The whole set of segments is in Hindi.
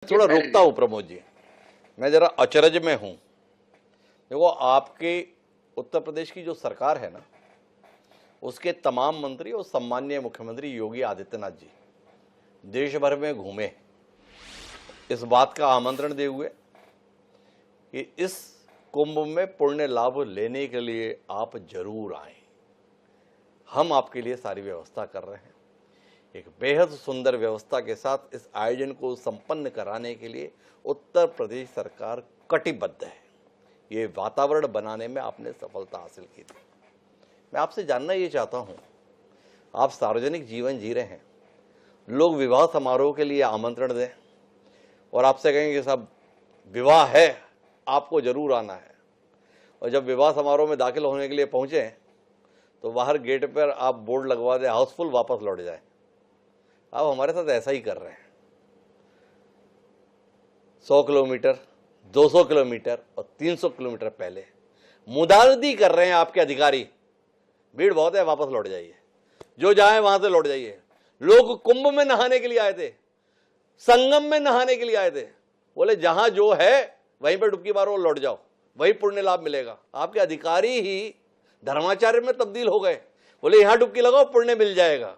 थोड़ा रुकता हूं प्रमोद जी, मैं जरा अचरज में हूं। देखो, आपके उत्तर प्रदेश की जो सरकार है ना, उसके तमाम मंत्री और सम्माननीय मुख्यमंत्री योगी आदित्यनाथ जी देश भर में घूमे इस बात का आमंत्रण दे हुए कि इस कुंभ में पुण्य लाभ लेने के लिए आप जरूर आए, हम आपके लिए सारी व्यवस्था कर रहे हैं। एक बेहद सुंदर व्यवस्था के साथ इस आयोजन को संपन्न कराने के लिए उत्तर प्रदेश सरकार कटिबद्ध है। ये वातावरण बनाने में आपने सफलता हासिल की थी। मैं आपसे जानना ये चाहता हूं, आप सार्वजनिक जीवन जी रहे हैं, लोग विवाह समारोह के लिए आमंत्रण दें और आपसे कहेंगे कि साहब विवाह है, आपको जरूर आना है, और जब विवाह समारोह में दाखिल होने के लिए पहुंचे तो बाहर गेट पर आप बोर्ड लगवा दें हाउसफुल, वापस लौट जाए। आप हमारे साथ ऐसा ही कर रहे हैं। 100 किलोमीटर, 200 किलोमीटर और 300 किलोमीटर पहले मुदारदी कर रहे हैं आपके अधिकारी। भीड़ बहुत है, वापस लौट जाइए, जो जाए वहां से लौट जाइए। लोग कुंभ में नहाने के लिए आए थे, संगम में नहाने के लिए आए थे, बोले जहां जो है वहीं पर डुबकी मारो और लौट जाओ, वही पुण्य लाभ मिलेगा। आपके अधिकारी ही धर्माचार्य में तब्दील हो गए, बोले यहां डुबकी लगाओ पुण्य मिल जाएगा।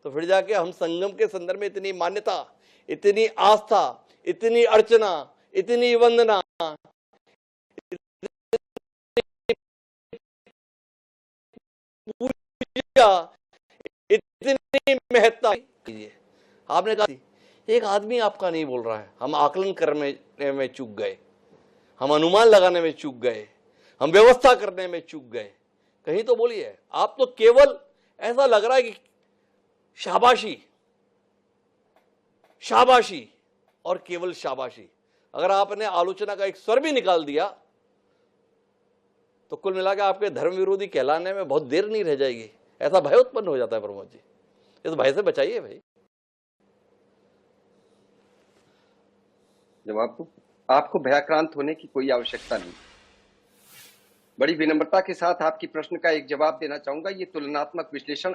तो फिर जाके हम संगम के संदर्भ में इतनी मान्यता, इतनी आस्था, इतनी अर्चना, इतनी वंदना, पूजा, इतनी महत्ता कीजिए। आपने कहा एक आदमी आपका नहीं बोल रहा है, हम आकलन करने में चूक गए, हम अनुमान लगाने में चूक गए, हम व्यवस्था करने में चूक गए। कहीं तो बोलिए। आप तो केवल ऐसा लग रहा है कि शाबाशी शाबाशी और केवल शाबाशी। अगर आपने आलोचना का एक स्वर भी निकाल दिया तो कुल मिलाकर आपके धर्म विरोधी कहलाने में बहुत देर नहीं रह जाएगी। ऐसा भय उत्पन्न हो जाता है प्रमोद जी, इस भय से बचाइए भाई। जवाब आपको भयाक्रांत होने की कोई आवश्यकता नहीं। बड़ी विनम्रता के साथ आपकी प्रश्न का एक जवाब देना चाहूंगा। ये तुलनात्मक विश्लेषण,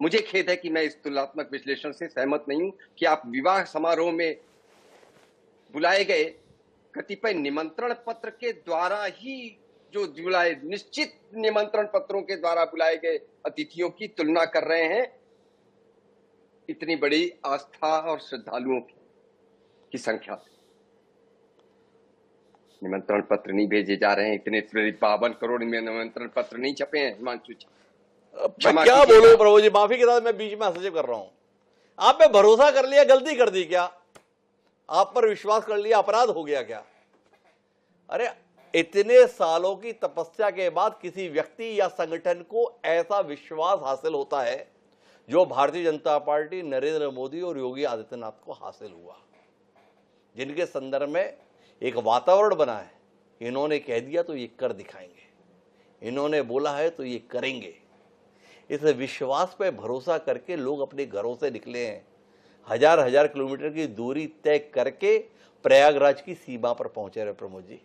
मुझे खेद है कि मैं इस तुलनात्मक विश्लेषण से सहमत नहीं हूं कि आप विवाह समारोह में बुलाए गए कतिपय निमंत्रण पत्र के द्वारा ही जो बुलाए, निश्चित निमंत्रण पत्रों के द्वारा बुलाए गए अतिथियों की तुलना कर रहे हैं इतनी बड़ी आस्था और श्रद्धालुओं की संख्या से। निमंत्रण पत्र नहीं भेजे जा रहे हैं, इतने 52 करोड़ में निमंत्रण पत्र नहीं छपे हैं हिमांशु। क्या बोलो प्रभु जी, माफी के साथ मैं बीच में हस्तक्षेप कर रहा हूं। आप पे भरोसा कर लिया, गलती कर दी क्या? आप पर विश्वास कर लिया, अपराध हो गया क्या? अरे इतने सालों की तपस्या के बाद किसी व्यक्ति या संगठन को ऐसा विश्वास हासिल होता है जो भारतीय जनता पार्टी, नरेंद्र मोदी और योगी आदित्यनाथ को हासिल हुआ, जिनके संदर्भ में एक वातावरण बना है। इन्होंने कह दिया तो ये कर दिखाएंगे, इन्होंने बोला है तो ये करेंगे। इस विश्वास पे भरोसा करके लोग अपने घरों से निकले हैं, हजार हजार किलोमीटर की दूरी तय करके प्रयागराज की सीमा पर पहुंचे रहे। प्रमोद जी,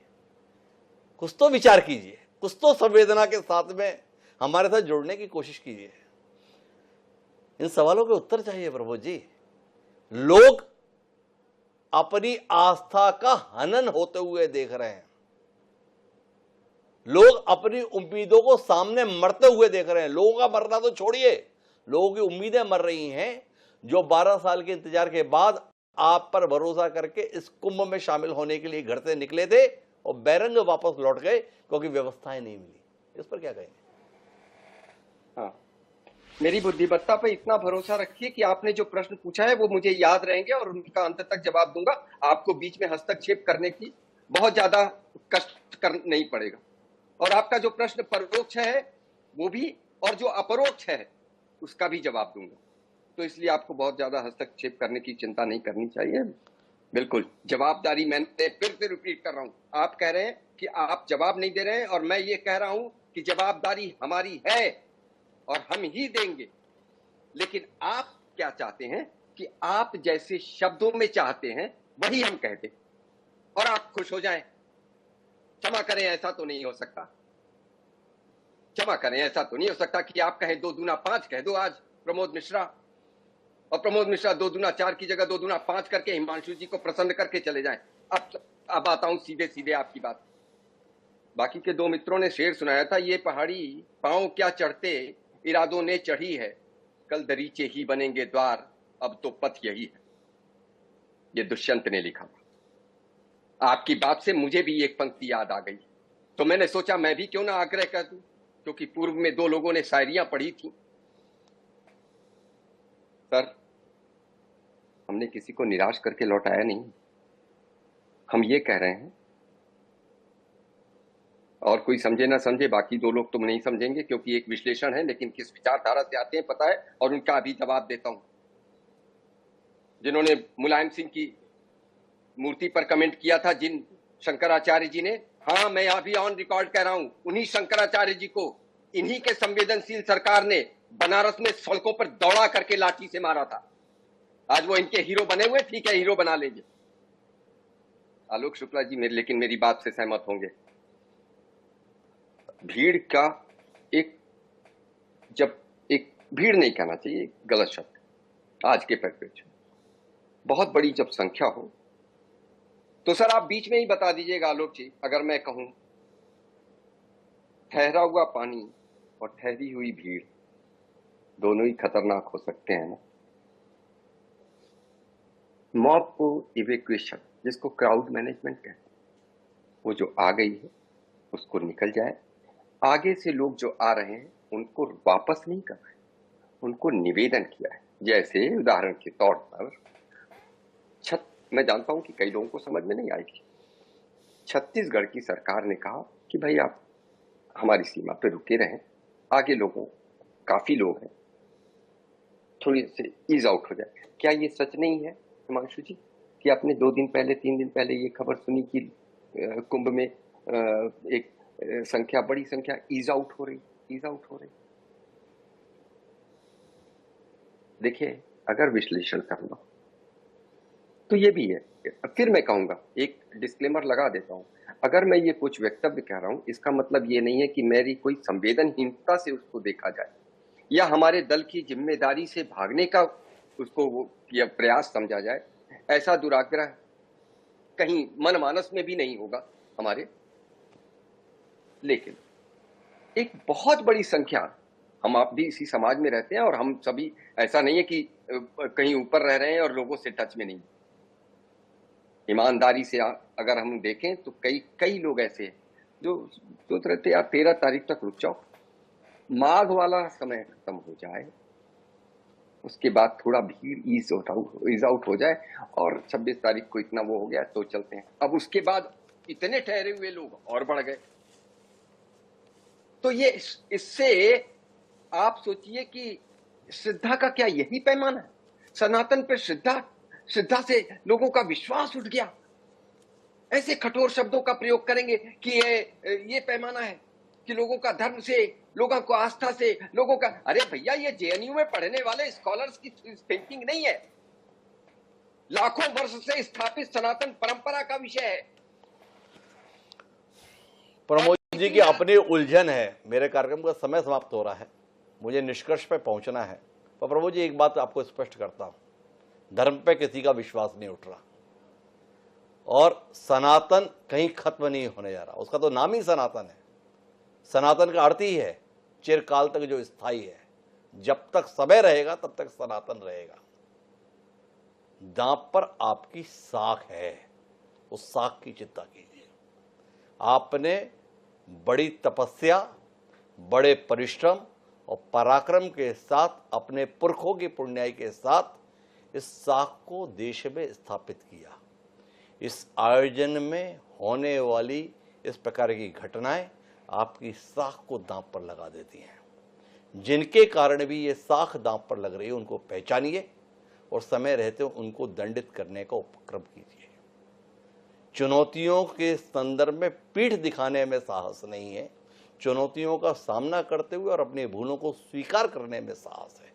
कुछ तो विचार कीजिए, कुछ तो संवेदना के साथ में हमारे साथ जुड़ने की कोशिश कीजिए। इन सवालों के उत्तर चाहिए प्रमोद जी। लोग अपनी आस्था का हनन होते हुए देख रहे हैं, लोग अपनी उम्मीदों को सामने मरते हुए देख रहे हैं। लोगों का मरना तो छोड़िए, लोगों की उम्मीदें मर रही हैं, जो 12 साल के इंतजार के बाद आप पर भरोसा करके इस कुंभ में शामिल होने के लिए घर से निकले थे और बैरंग वापस लौट गए क्योंकि व्यवस्थाएं नहीं मिली। इस पर क्या कहेंगे? हाँ, मेरी बुद्धिमत्ता पर इतना भरोसा रखिए कि आपने जो प्रश्न पूछा है वो मुझे याद रहेंगे और उनका अंत तक जवाब दूंगा। आपको बीच में हस्तक्षेप करने की बहुत ज्यादा कष्ट कर नहीं पड़ेगा। और आपका जो प्रश्न परोक्ष है वो भी, और जो अपरोक्ष है उसका भी जवाब दूंगा। तो इसलिए आपको बहुत ज्यादा हस्तक्षेप करने की चिंता नहीं करनी चाहिए। बिल्कुल जवाबदारी, मैंने फिर से रिपीट कर रहा हूं, आप कह रहे हैं कि आप जवाब नहीं दे रहे हैं और मैं ये कह रहा हूं कि जवाबदारी हमारी है और हम ही देंगे। लेकिन आप क्या चाहते हैं कि आप जैसे शब्दों में चाहते हैं वही हम कहते और आप खुश हो जाएं। क्षमा करें, ऐसा तो नहीं हो सकता। क्षमा करें, ऐसा तो नहीं हो सकता कि आप कहें 2 दूना 5 कह दो आज प्रमोद मिश्रा। और प्रमोद मिश्रा 2 दूना 4 की जगह 2 दूना 5 करके हिमांशु जी को प्रसन्न करके चले जाएं। अब आता हूं सीधे सीधे आपकी बात। बाकी के 2 मित्रों ने शेर सुनाया था, ये पहाड़ी पांव क्या चढ़ते इरादों ने चढ़ी है, कल दरीचे ही बनेंगे द्वार, अब तो पथ यही है। ये दुष्यंत ने लिखा था। आपकी बात से मुझे भी एक पंक्ति याद आ गई, तो मैंने सोचा मैं भी क्यों ना आग्रह कर दूं, क्योंकि पूर्व में 2 लोगों ने शायरियां पढ़ी थी। सर, हमने किसी को निराश करके लौटाया नहीं, हम ये कह रहे हैं, और कोई समझे ना समझे, बाकी 2 लोग तुम नहीं समझेंगे क्योंकि एक विश्लेषण है, लेकिन किस विचारधारा से आते हैं पता है, और उनका अभी जवाब देता हूं। जिन्होंने मुलायम सिंह की मूर्ति पर कमेंट किया था, जिन शंकराचार्य जी ने, हाँ मैं अभी ऑन रिकॉर्ड कह रहा हूं, उन्हीं शंकराचार्य जी को इन्हीं के संवेदनशील सरकार ने बनारस में सड़कों पर दौड़ा करके लाठी से मारा था। आज वो इनके हीरो बने हुए, ठीक है हीरो बना लेंगे। आलोक शुक्ला जी लेकिन मेरी बात से सहमत होंगे। भीड़ का जब एक भीड़ नहीं कहना चाहिए, गलत शब्द, आज के परिप्रेक्ष्य बहुत बड़ी जब संख्या हो तो सर आप बीच में ही बता दीजिएगा आलोक जी, अगर मैं कहूं ठहरा हुआ पानी और ठहरी हुई भीड़ दोनों ही खतरनाक हो सकते हैं ना। मॉब को इवैक्यूएशन, जिसको क्राउड मैनेजमेंट कहते हैं, वो जो आ गई है उसको निकल जाए। आगे से लोग जो आ रहे हैं उनको वापस नहीं कर रहे, उनको निवेदन किया है। जैसे उदाहरण के तौर पर मैं जानता हूं कि कई लोगों को समझ में नहीं आएगी, छत्तीसगढ़ की सरकार ने कहा कि भाई आप हमारी सीमा पे रुके रहें, आगे लोगों, काफी लोग हैं, थोड़ी से ईज आउट हो जाए। क्या ये सच नहीं है हिमांशु जी कि आपने 2 दिन पहले 3 दिन पहले ये खबर सुनी कि कुंभ में एक संख्या, बड़ी संख्या ईज आउट हो रही। देखिए, अगर विश्लेषण करना तो ये भी है, फिर मैं कहूंगा, एक डिस्क्लेमर लगा देता हूं, अगर मैं ये कुछ वक्तव्य कह रहा हूं इसका मतलब ये नहीं है कि मेरी कोई संवेदनहीनता से उसको देखा जाए या हमारे दल की जिम्मेदारी से भागने का उसको या प्रयास समझा जाए। ऐसा दुराग्रह कहीं मनमानस में भी नहीं होगा हमारे। लेकिन एक बहुत बड़ी संख्या, हम आप भी इसी समाज में रहते हैं और हम सभी, ऐसा नहीं है कि कहीं ऊपर रह रहे हैं और लोगों से टच में नहीं। ईमानदारी से अगर हम देखें तो कई लोग ऐसे हैं जो सोच रहे थे यार 13 तारीख तक रुक जाओ, माघ वाला समय खत्म हो जाए, उसके बाद थोड़ा भीड़ ईज आउट हो जाए और 26 तारीख को इतना वो हो गया तो चलते हैं। अब उसके बाद इतने ठहरे हुए लोग और बढ़ गए। तो ये इससे आप सोचिए कि श्रद्धा का क्या यही पैमाना है? सनातन पे श्रद्धा से लोगों का विश्वास उठ गया। ऐसे कठोर शब्दों का प्रयोग करेंगे कि ये पैमाना है कि लोगों का धर्म से, लोगों को आस्था से, लोगों का, अरे भैया ये जेएनयू में पढ़ने वाले स्कॉलर्स की थिंकिंग नहीं है, लाखों वर्ष से स्थापित सनातन परंपरा का विषय है। प्रमोद जी की अपनी उलझन है। मेरे कार्यक्रम का समय समाप्त हो रहा है, मुझे निष्कर्ष पे पहुंचना है। पर प्रमोद जी एक बात आपको स्पष्ट करता हूं, धर्म पे किसी का विश्वास नहीं उठ रहा और सनातन कहीं खत्म नहीं होने जा रहा। उसका तो नाम ही सनातन है। सनातन का अर्थ ही है चिरकाल तक जो स्थायी है। जब तक समय रहेगा तब तक सनातन रहेगा। दांव पर आपकी साख है, उस साख की चिंता कीजिए। आपने बड़ी तपस्या, बड़े परिश्रम और पराक्रम के साथ, अपने पुरखों की पुण्याई के साथ इस साख को देश में स्थापित किया। इस आयोजन में होने वाली इस प्रकार की घटनाएं आपकी साख को दांव पर लगा देती हैं। जिनके कारण भी ये साख दांव पर लग रही है उनको पहचानिए और समय रहते उनको दंडित करने का उपक्रम कीजिए। चुनौतियों के संदर्भ में पीठ दिखाने में साहस नहीं है, चुनौतियों का सामना करते हुए और अपनी भूलों को स्वीकार करने में साहस है।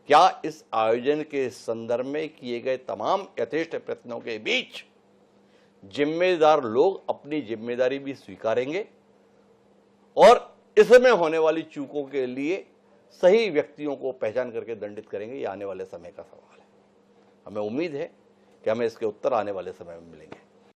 क्या इस आयोजन के संदर्भ में किए गए तमाम यथेष्ट प्रयत्नों के बीच जिम्मेदार लोग अपनी जिम्मेदारी भी स्वीकारेंगे और इसमें होने वाली चूकों के लिए सही व्यक्तियों को पहचान करके दंडित करेंगे, ये आने वाले समय का सवाल है। हमें उम्मीद है कि हमें इसके उत्तर आने वाले समय में मिलेंगे।